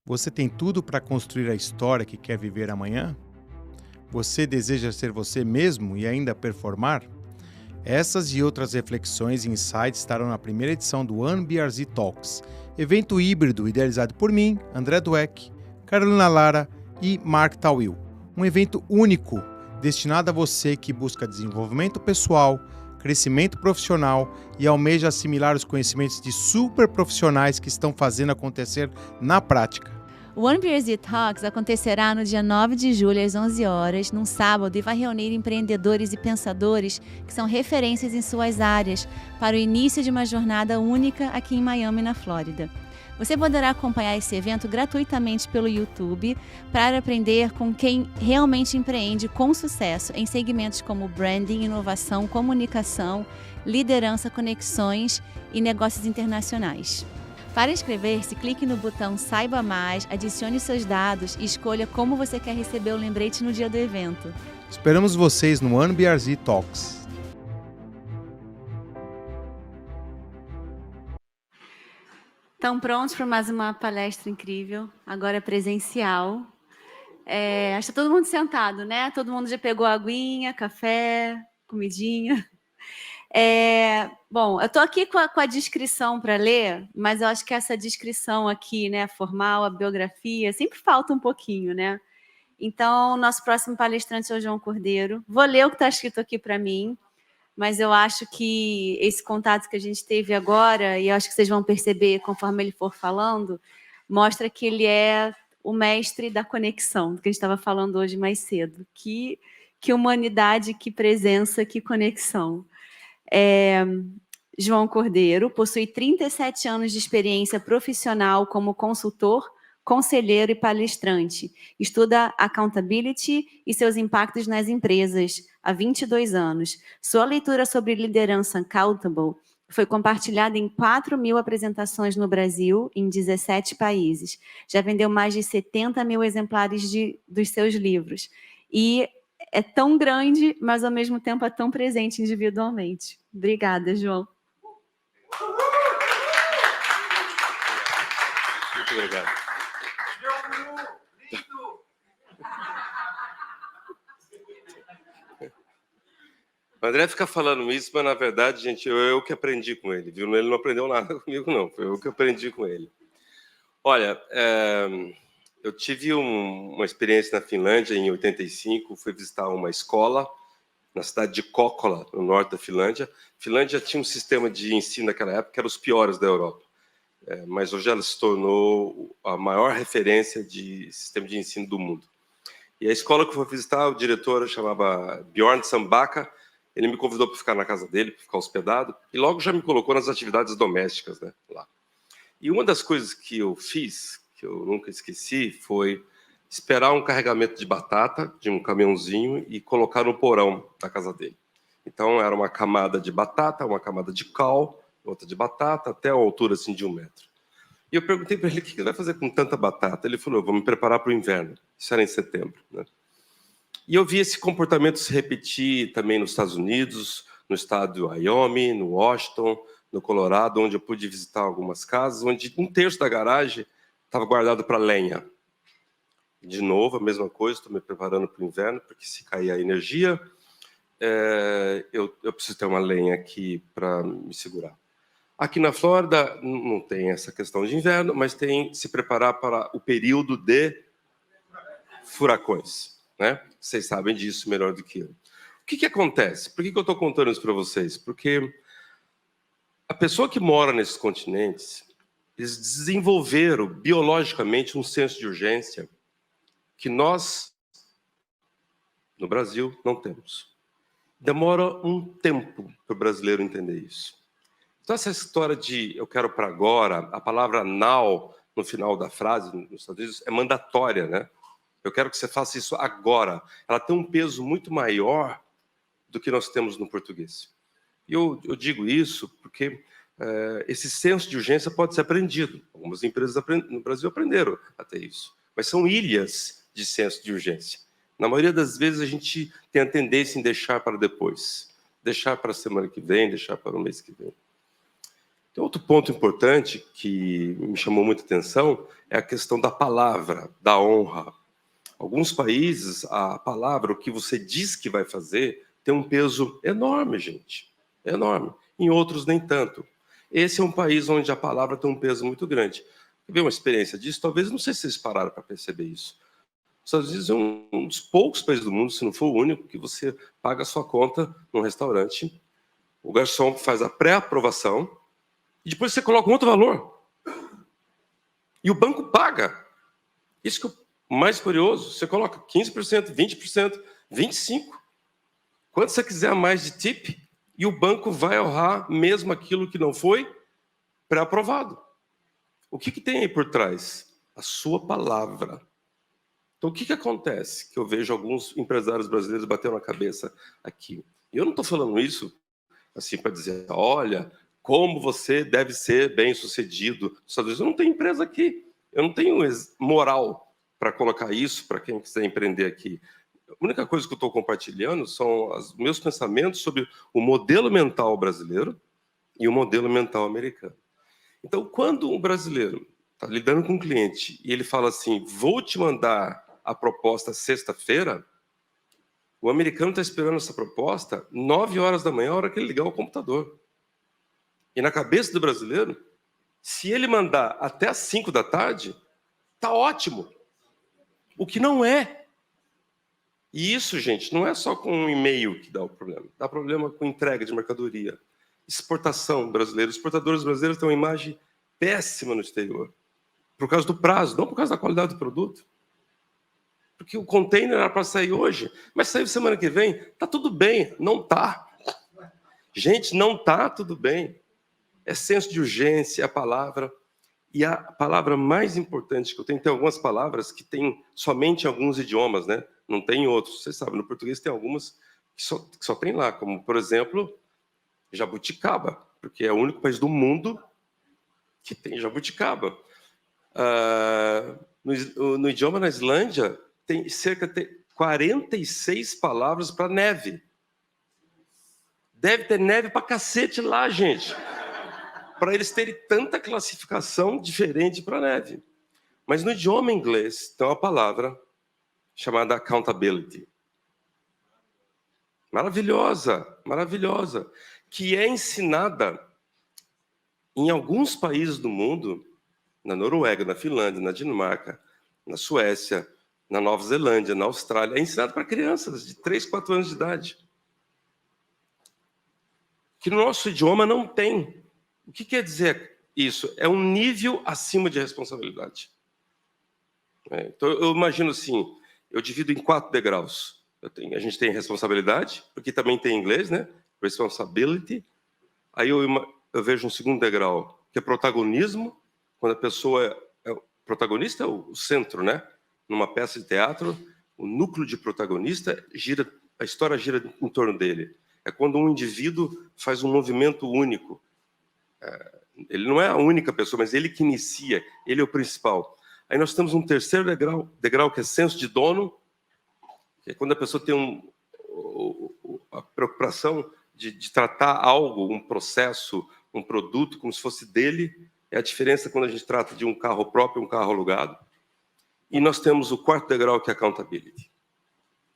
Você tem tudo para construir a história que quer viver amanhã? Você deseja ser você mesmo e ainda performar? Essas e outras reflexões e insights estarão na primeira edição do OneBRZ Talks, evento híbrido idealizado por mim, André Dweck, Carolina Lara e Mark Tawil. Um evento único, destinado a você que busca desenvolvimento pessoal, crescimento profissional e almeja assimilar os conhecimentos de super profissionais que estão fazendo acontecer na prática. O OneBRZ Talks acontecerá no dia 9 de julho, às 11 horas, num sábado, e vai reunir empreendedores e pensadores que são referências em suas áreas para o início de uma jornada única aqui em Miami, na Flórida. Você poderá acompanhar esse evento gratuitamente pelo YouTube para aprender com quem realmente empreende com sucesso em segmentos como branding, inovação, comunicação, liderança, conexões e negócios internacionais. Para inscrever-se, clique no botão Saiba Mais, adicione seus dados e escolha como você quer receber o lembrete no dia do evento. Esperamos vocês no OneBRZ Talks. Estão prontos para mais uma palestra incrível, agora presencial. Acho que está todo mundo sentado, né? Todo mundo já pegou aguinha, café, comidinha. Bom, eu estou aqui com a descrição para ler, mas eu acho que essa descrição aqui, né, formal, a biografia, sempre falta um pouquinho, né? Então, nosso próximo palestrante é o João Cordeiro. Vou ler o que está escrito aqui para mim, mas eu acho que esse contato que a gente teve agora, e eu acho que vocês vão perceber conforme ele for falando, mostra que ele é o mestre da conexão, do que a gente estava falando hoje mais cedo. Que humanidade, que presença, que conexão. João Cordeiro possui 37 anos de experiência profissional como consultor, conselheiro e palestrante. Estuda accountability e seus impactos nas empresas há 22 anos. Sua leitura sobre liderança accountable foi compartilhada em 4.000 apresentações no Brasil, em 17 países. Já vendeu mais de 70.000 exemplares dos seus livros. E é tão grande, mas ao mesmo tempo é tão presente individualmente. Obrigada, João. Muito obrigado. O André fica falando isso, mas na verdade, gente, eu que aprendi com ele, viu? Ele não aprendeu nada comigo, não. Foi eu que aprendi com ele. Olha, eu tive uma experiência na Finlândia em 85, fui visitar uma escola na cidade de Kokkola, no norte da Finlândia. A Finlândia tinha um sistema de ensino naquela época que era os piores da Europa. Mas hoje ela se tornou a maior referência de sistema de ensino do mundo. E a escola que eu fui visitar, o diretor chamava Bjorn Sambaka, ele me convidou para ficar na casa dele, para ficar hospedado, e logo já me colocou nas atividades domésticas, né, lá. E uma das coisas que eu fiz, que eu nunca esqueci, foi esperar um carregamento de batata de um caminhãozinho e colocar no porão da casa dele. Então, era uma camada de batata, uma camada de cal, outra de batata, até a altura assim, de 1 metro. E eu perguntei para ele, o que ele vai fazer com tanta batata? Ele falou, eu vou me preparar para o inverno. Isso era em setembro, né? E eu vi esse comportamento se repetir também nos Estados Unidos, no estado do Wyoming, no Washington, no Colorado, onde eu pude visitar algumas casas, onde 1/3 da garagem estava guardado para lenha. De novo, a mesma coisa, estou me preparando para o inverno, porque se cair a energia, eu preciso ter uma lenha aqui para me segurar. Aqui na Flórida não tem essa questão de inverno, mas tem se preparar para o período de furacões, né? Vocês sabem disso melhor do que eu. O que acontece? Por que eu estou contando isso para vocês? Porque a pessoa que mora nesses continentes, eles desenvolveram biologicamente um senso de urgência que nós, no Brasil, não temos. Demora um tempo para o brasileiro entender isso. Então, essa história de eu quero para agora, a palavra now, no final da frase, nos Estados Unidos, é mandatória, né? Eu quero que você faça isso agora. Ela tem um peso muito maior do que nós temos no português. E eu digo isso porque esse senso de urgência pode ser aprendido. Algumas empresas no Brasil aprenderam a ter isso. Mas são ilhas de senso de urgência. Na maioria das vezes, a gente tem a tendência em deixar para depois. Deixar para a semana que vem, deixar para o mês que vem. Tem outro ponto importante que me chamou muita atenção, é a questão da palavra, da honra. Alguns países, a palavra, o que você diz que vai fazer, tem um peso enorme, gente. Enorme. Em outros, nem tanto. Esse é um país onde a palavra tem um peso muito grande. Quer ver uma experiência disso? Talvez, não sei se vocês pararam para perceber isso. Os Estados Unidos é um dos poucos países do mundo, se não for o único, que você paga a sua conta num restaurante, o garçom faz a pré-aprovação, e depois você coloca um outro valor. E o banco paga. Isso que é o mais curioso. Você coloca 15%, 20%, 25%. Quanto você quiser a mais de tip, e o banco vai honrar mesmo aquilo que não foi pré-aprovado. O que tem aí por trás? A sua palavra. Então, o que acontece? Que eu vejo alguns empresários brasileiros batendo na cabeça aqui. E eu não estou falando isso assim para dizer, olha, como você deve ser bem-sucedido nos Estados Unidos. Eu não tenho empresa aqui. Eu não tenho moral para colocar isso para quem quiser empreender aqui. A única coisa que eu estou compartilhando são os meus pensamentos sobre o modelo mental brasileiro e o modelo mental americano. Então, quando um brasileiro está lidando com um cliente e ele fala assim, vou te mandar a proposta sexta-feira, o americano está esperando essa proposta 9 horas da manhã, a hora que ele ligar o computador. E na cabeça do brasileiro, se ele mandar até às 5 da tarde, tá ótimo. O que não é. E isso, gente, não é só com um e-mail que dá o problema. Dá problema com entrega de mercadoria. Exportação brasileira. Os exportadores brasileiros têm uma imagem péssima no exterior. Por causa do prazo, não por causa da qualidade do produto. Porque o container era para sair hoje, mas saiu semana que vem. Tá tudo bem. Não tá. Gente, não tá tudo bem. É senso de urgência, a palavra. E a palavra mais importante que eu tenho, tem algumas palavras que tem somente em alguns idiomas, né? Não tem em outros. Vocês sabem, no português tem algumas que só tem lá, como, por exemplo, jabuticaba, porque é o único país do mundo que tem jabuticaba. No idioma na Islândia, tem cerca de 46 palavras para neve. Deve ter neve para cacete lá, gente. Para eles terem tanta classificação diferente para neve. Mas no idioma inglês tem uma palavra chamada accountability. Maravilhosa, maravilhosa. Que é ensinada em alguns países do mundo, na Noruega, na Finlândia, na Dinamarca, na Suécia, na Nova Zelândia, na Austrália. É ensinada para crianças de 3, 4 anos de idade. Que no nosso idioma não tem. O que quer dizer isso? É um nível acima de responsabilidade. Então, eu imagino assim, eu divido em 4 degraus. A gente tem responsabilidade, porque também tem em inglês, né? Responsibility. Aí eu vejo um segundo degrau, que é protagonismo, quando a pessoa o protagonista é o centro, né? Numa peça de teatro, o núcleo de protagonista a história gira em torno dele. É quando um indivíduo faz um movimento único. Ele não é a única pessoa, mas ele que inicia, ele é o principal. Aí nós temos um terceiro degrau que é senso de dono, que é quando a pessoa tem a preocupação de tratar algo, um processo, um produto, como se fosse dele. É a diferença quando a gente trata de um carro próprio e um carro alugado. E nós temos o 4º degrau, que é accountability.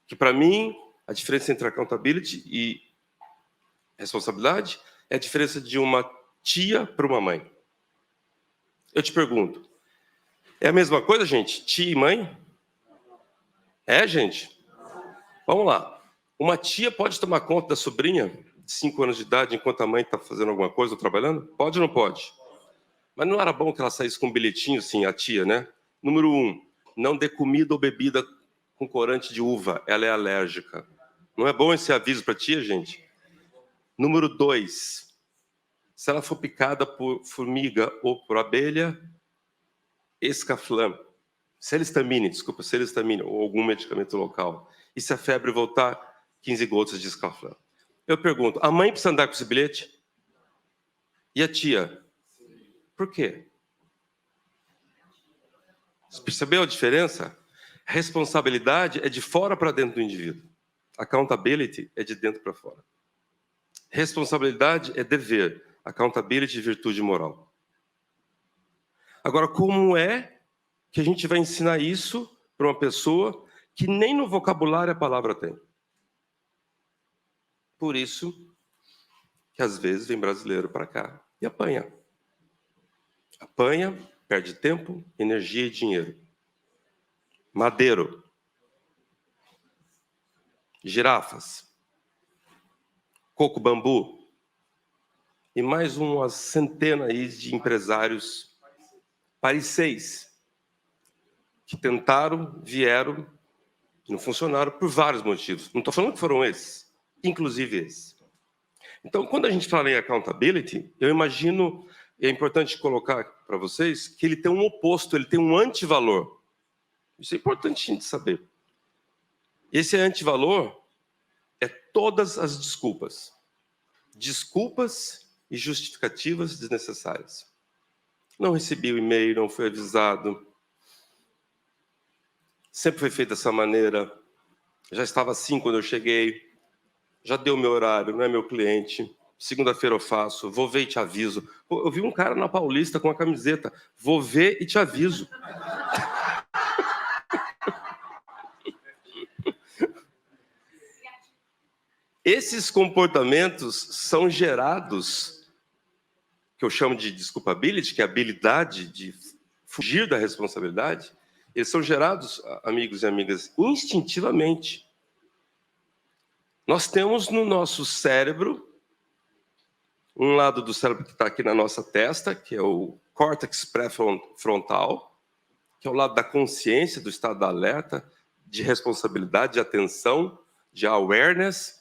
Que, para mim, a diferença entre accountability e responsabilidade é a diferença de uma tia para uma mãe. Eu te pergunto, é a mesma coisa, gente? Tia e mãe? É, gente? Vamos lá. Uma tia pode tomar conta da sobrinha de 5 anos de idade enquanto a mãe está fazendo alguma coisa ou trabalhando? Pode ou não pode? Mas não era bom que ela saísse com um bilhetinho, assim, a tia, né? Número 1, não dê comida ou bebida com corante de uva, ela é alérgica. Não é bom esse aviso para a tia, gente? Número 2, se ela for picada por formiga ou por abelha, escaflã, celistamine, ou algum medicamento local. E se a febre voltar, 15 gotas de escaflã. Eu pergunto, a mãe precisa andar com esse bilhete? E a tia? Por quê? Você percebeu a diferença? Responsabilidade é de fora para dentro do indivíduo. Accountability é de dentro para fora. Responsabilidade é dever. Accountability, virtude moral. Agora, como é que a gente vai ensinar isso para uma pessoa que nem no vocabulário a palavra tem? Por isso que às vezes vem brasileiro para cá e apanha. Apanha, perde tempo, energia e dinheiro. Madeiro. Girafas. Coco bambu. E mais umas centenas aí de empresários parisienses que tentaram, vieram, não funcionaram por vários motivos. Não estou falando que foram esses, inclusive esses. Então, quando a gente fala em accountability, eu imagino, e é importante colocar para vocês, que ele tem um oposto, ele tem um antivalor. Isso é importante a gente saber. Esse antivalor é todas as desculpas. Desculpas e justificativas desnecessárias. Não recebi o e-mail, não fui avisado. Sempre foi feito dessa maneira. Já estava assim quando eu cheguei. Já deu meu horário, não é meu cliente. Segunda-feira eu faço, vou ver e te aviso. Pô, eu vi um cara na Paulista com a camiseta, vou ver e te aviso. Esses comportamentos são gerados, que eu chamo de desculpability, que é a habilidade de fugir da responsabilidade, eles são gerados, amigos e amigas, instintivamente. Nós temos no nosso cérebro, um lado do cérebro que está aqui na nossa testa, que é o córtex pré-frontal, que é o lado da consciência, do estado de alerta, de responsabilidade, de atenção, de awareness.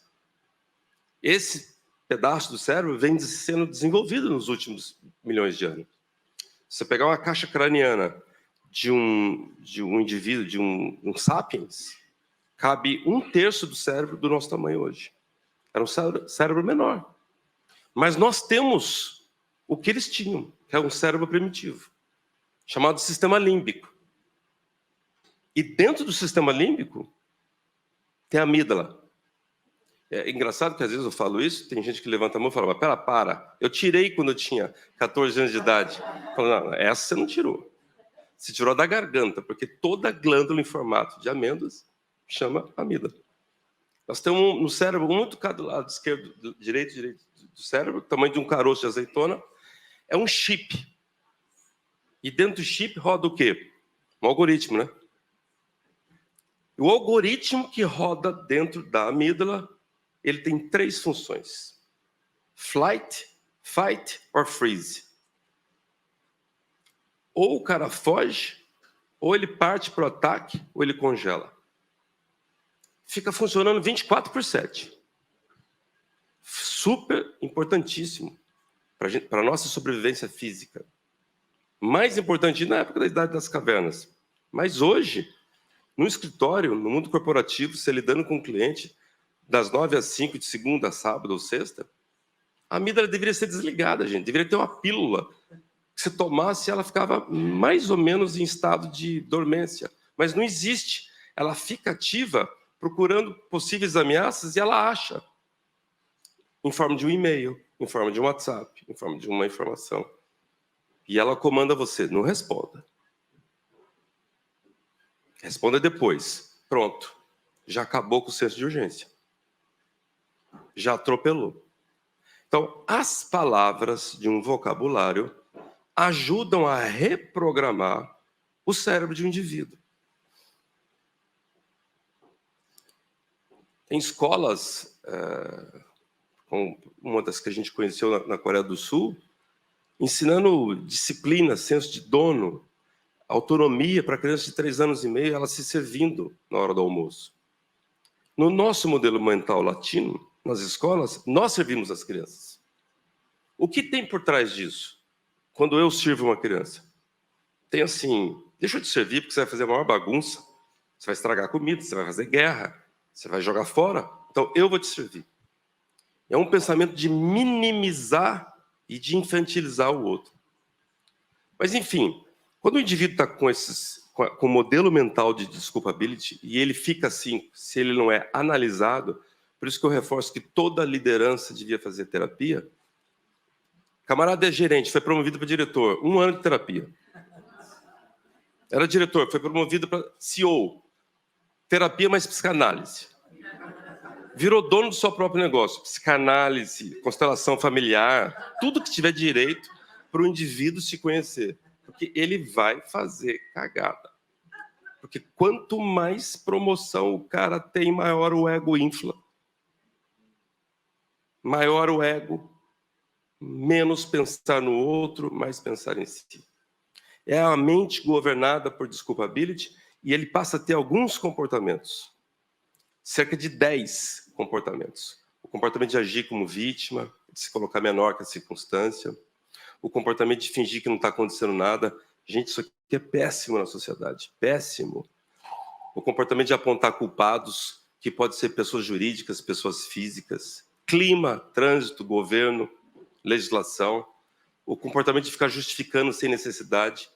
Esse pedaço do cérebro vem sendo desenvolvido nos últimos milhões de anos. Se você pegar uma caixa craniana de um indivíduo, de um sapiens, cabe 1/3 do cérebro do nosso tamanho hoje. Era um cérebro menor. Mas nós temos o que eles tinham, que é um cérebro primitivo, chamado sistema límbico. E dentro do sistema límbico tem a amígdala. É engraçado que às vezes eu falo isso, tem gente que levanta a mão e fala, mas para, eu tirei quando eu tinha 14 anos de idade. Eu falo, não, essa você não tirou. Você tirou da garganta, porque toda glândula em formato de amêndoas chama amígdala. Nós temos no cérebro, um de cada lado, esquerdo, direito do cérebro, tamanho de um caroço de azeitona, é um chip. E dentro do chip roda o quê? Um algoritmo, né? O algoritmo que roda dentro da amígdala, ele tem 3 funções. Flight, fight or freeze. Ou o cara foge, ou ele parte para o ataque, ou ele congela. Fica funcionando 24/7. Super importantíssimo para a nossa sobrevivência física. Mais importante na época da Idade das Cavernas. Mas hoje, no escritório, no mundo corporativo, você lidando com um cliente, das 9 às 5, de segunda a sábado ou sexta, a amígdala deveria ser desligada, gente. Deveria ter uma pílula que você tomasse e ela ficava mais ou menos em estado de dormência. Mas não existe. Ela fica ativa procurando possíveis ameaças e ela acha. Em forma de um e-mail, em forma de um WhatsApp, em forma de uma informação. E ela comanda você, não responda. Responda depois. Pronto. Já acabou com o senso de urgência. Já atropelou. Então, as palavras de um vocabulário ajudam a reprogramar o cérebro de um indivíduo. Tem escolas, como uma das que a gente conheceu na Coreia do Sul, ensinando disciplina, senso de dono, autonomia para crianças de 3 anos e meio, ela se servindo na hora do almoço. No nosso modelo mental latino, nas escolas, nós servimos as crianças. O que tem por trás disso? Quando eu sirvo uma criança, tem assim, deixa eu te servir porque você vai fazer a maior bagunça, você vai estragar a comida, você vai fazer guerra, você vai jogar fora, então eu vou te servir. É um pensamento de minimizar e de infantilizar o outro. Mas, enfim, quando o indivíduo está com o modelo mental de desculpability, e ele fica assim, se ele não é analisado, por isso que eu reforço que toda liderança devia fazer terapia, Camarada é gerente, foi promovido para diretor. 1 ano de terapia. Era diretor, foi promovido para CEO. Terapia mais psicanálise. Virou dono do seu próprio negócio. Psicanálise, constelação familiar, tudo que tiver direito para o indivíduo se conhecer. Porque ele vai fazer cagada. Porque quanto mais promoção o cara tem, maior o ego infla. Maior o ego, menos pensar no outro, mais pensar em si. É a mente governada por desculpability e ele passa a ter alguns comportamentos. Cerca de 10 comportamentos. O comportamento de agir como vítima, de se colocar menor que a circunstância. O comportamento de fingir que não está acontecendo nada. Gente, isso aqui é péssimo na sociedade. Péssimo. O comportamento de apontar culpados, que pode ser pessoas jurídicas, pessoas físicas. Clima, trânsito, governo, legislação. O comportamento de ficar justificando sem necessidade.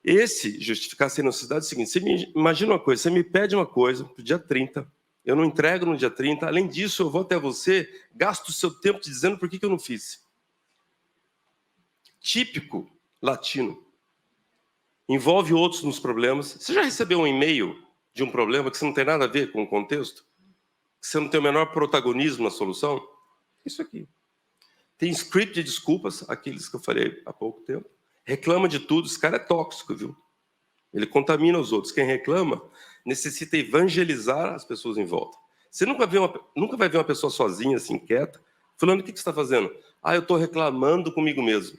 Esse justificar sem necessidade é o seguinte: você imagina uma coisa, você me pede uma coisa para o dia 30, eu não entrego no dia 30, além disso eu vou até você, gasto o seu tempo te dizendo por que eu não fiz. Típico latino. Envolve outros nos problemas. Você já recebeu um e-mail de um problema que você não tem nada a ver com o contexto? Que você não tem o menor protagonismo na solução? Isso aqui. Tem script de desculpas, aqueles que eu falei há pouco tempo. Reclama de tudo, esse cara é tóxico, viu? Ele contamina os outros. Quem reclama necessita evangelizar as pessoas em volta. Você nunca vai ver uma pessoa sozinha, assim, quieta, falando: o que você está fazendo? Eu estou reclamando comigo mesmo.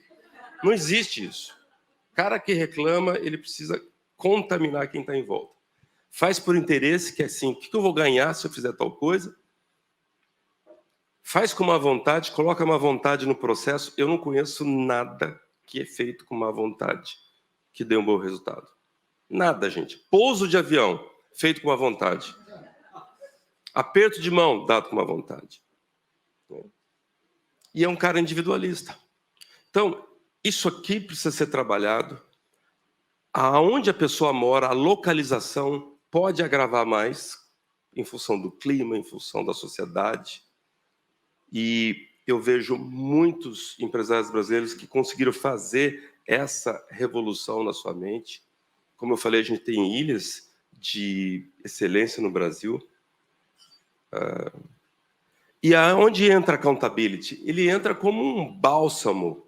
Não existe isso. O cara que reclama, ele precisa contaminar quem está em volta. Faz por interesse, que é assim: o que eu vou ganhar se eu fizer tal coisa? Faz com má vontade, coloca má vontade no processo. Eu não conheço nada que é feito com má vontade que dê um bom resultado. Nada, gente. Pouso de avião, feito com má vontade. Aperto de mão, dado com má vontade. E é um cara individualista. Então, isso aqui precisa ser trabalhado. Aonde a pessoa mora, a localização pode agravar mais, em função do clima, em função da sociedade. E eu vejo muitos empresários brasileiros que conseguiram fazer essa revolução na sua mente. Como eu falei, a gente tem ilhas de excelência no Brasil. E aonde entra a accountability? Ele entra como um bálsamo,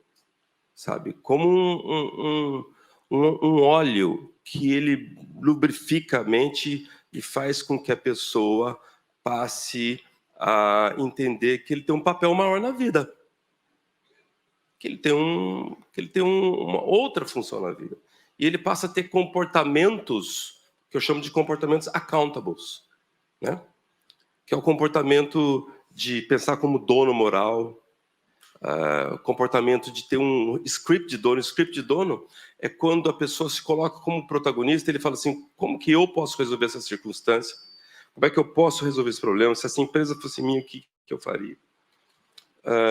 sabe? Como um óleo que ele lubrifica a mente e faz com que a pessoa passe a entender que ele tem um papel maior na vida, que ele tem uma outra função na vida. E ele passa a ter comportamentos que eu chamo de comportamentos accountables, né? Que é o comportamento de pensar como dono moral, comportamento de ter um script de dono. O script de dono é quando a pessoa se coloca como protagonista. Ele fala assim: como que eu posso resolver essa circunstância? Como é que eu posso resolver esse problema? Se essa empresa fosse minha, o que eu faria?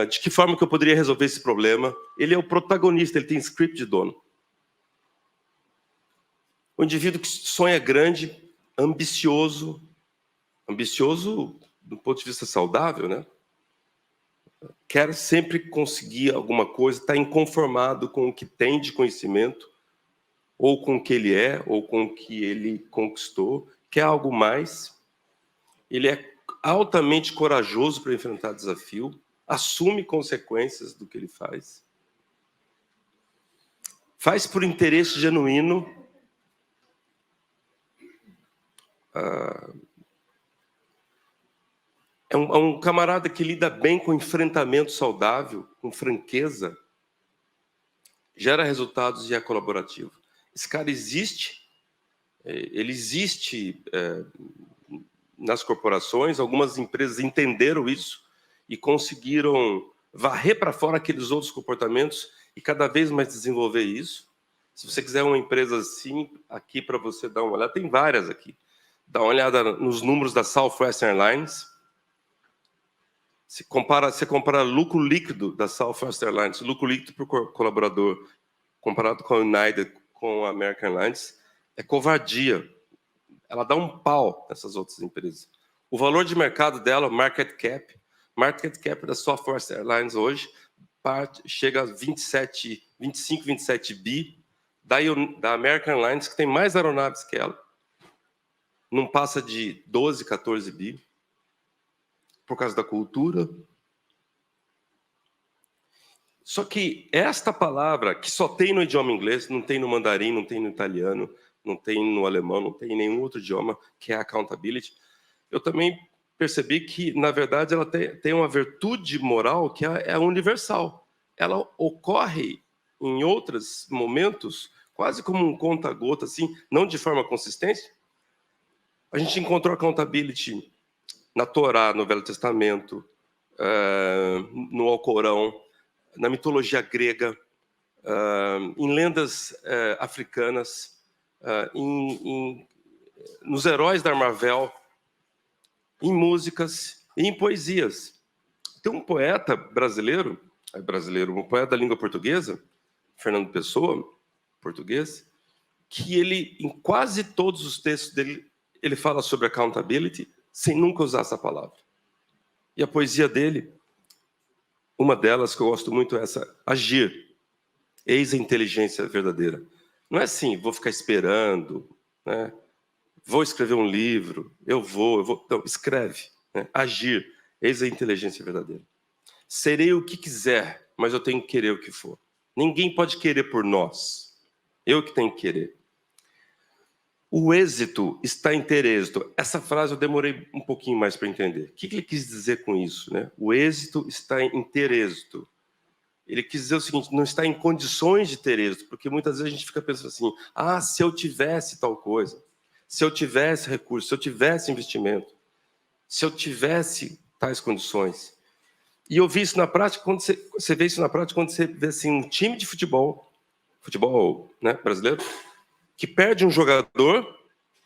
De que forma que eu poderia resolver esse problema? Ele é o protagonista, ele tem script de dono. O indivíduo que sonha grande, ambicioso do ponto de vista saudável, né? Quer sempre conseguir alguma coisa, está inconformado com o que tem de conhecimento, ou com o que ele é, ou com o que ele conquistou, quer algo mais. Ele é altamente corajoso para enfrentar desafio, assume consequências do que ele faz. Faz por interesse genuíno. É um camarada que lida bem com enfrentamento saudável, com franqueza, gera resultados e é colaborativo. Esse cara existe, ele existe nas corporações. Algumas empresas entenderam isso e conseguiram varrer para fora aqueles outros comportamentos e cada vez mais desenvolver isso. Se você quiser uma empresa assim, aqui para você dar uma olhada, tem várias aqui. Dá uma olhada nos números da Southwest Airlines. Você compara lucro líquido da Southwest Airlines, lucro líquido por colaborador, comparado com a United, com a American Airlines, é covardia. Ela dá um pau nessas outras empresas. O valor de mercado dela, market cap da Southwest Airlines hoje, chega a 25, 27 bi, da American Airlines, que tem mais aeronaves que ela, não passa de 12, 14 bi, por causa da cultura. Só que esta palavra, que só tem no idioma inglês, não tem no mandarim, não tem no italiano, não tem no alemão, não tem em nenhum outro idioma, que é accountability, eu também percebi que, na verdade, ela tem uma virtude moral que é universal. Ela ocorre em outros momentos, quase como um conta-gota, assim, não de forma consistente. A gente encontrou accountability na Torá, no Velho Testamento, no Alcorão, na mitologia grega, em lendas africanas, nos heróis da Marvel, em músicas e em poesias. Tem um poeta brasileiro, um poeta da língua portuguesa, Fernando Pessoa, português, que ele, em quase todos os textos dele, ele fala sobre accountability sem nunca usar essa palavra. E a poesia dele, uma delas que eu gosto muito é essa: agir, eis a inteligência verdadeira. Não é assim, vou ficar esperando, né? Vou escrever um livro, eu vou. Não, escreve, né? Agir, eis a inteligência verdadeira. Serei o que quiser, mas eu tenho que querer o que for. Ninguém pode querer por nós. Eu que tenho que querer. O êxito está em ter êxito. Essa frase eu demorei um pouquinho mais para entender. O que ele quis dizer com isso, né? O êxito está em ter êxito. Ele quis dizer o seguinte: não está em condições de ter êxito, porque muitas vezes a gente fica pensando assim: se eu tivesse tal coisa, se eu tivesse recurso, se eu tivesse investimento, se eu tivesse tais condições. E eu vi isso na prática quando você vê isso na prática quando você vê assim um time de futebol, né, brasileiro, que perde um jogador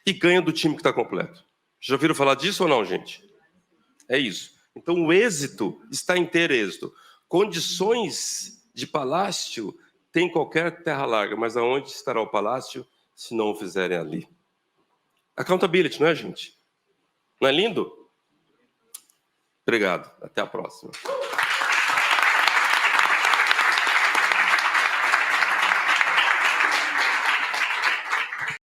e ganha do time que está completo. Já ouviram falar disso ou não, gente? É isso. Então, o êxito está em ter êxito. Condições de palácio tem qualquer terra larga, mas aonde estará o palácio se não o fizerem ali? Accountability, não é, gente? Não é lindo? Obrigado. Até a próxima.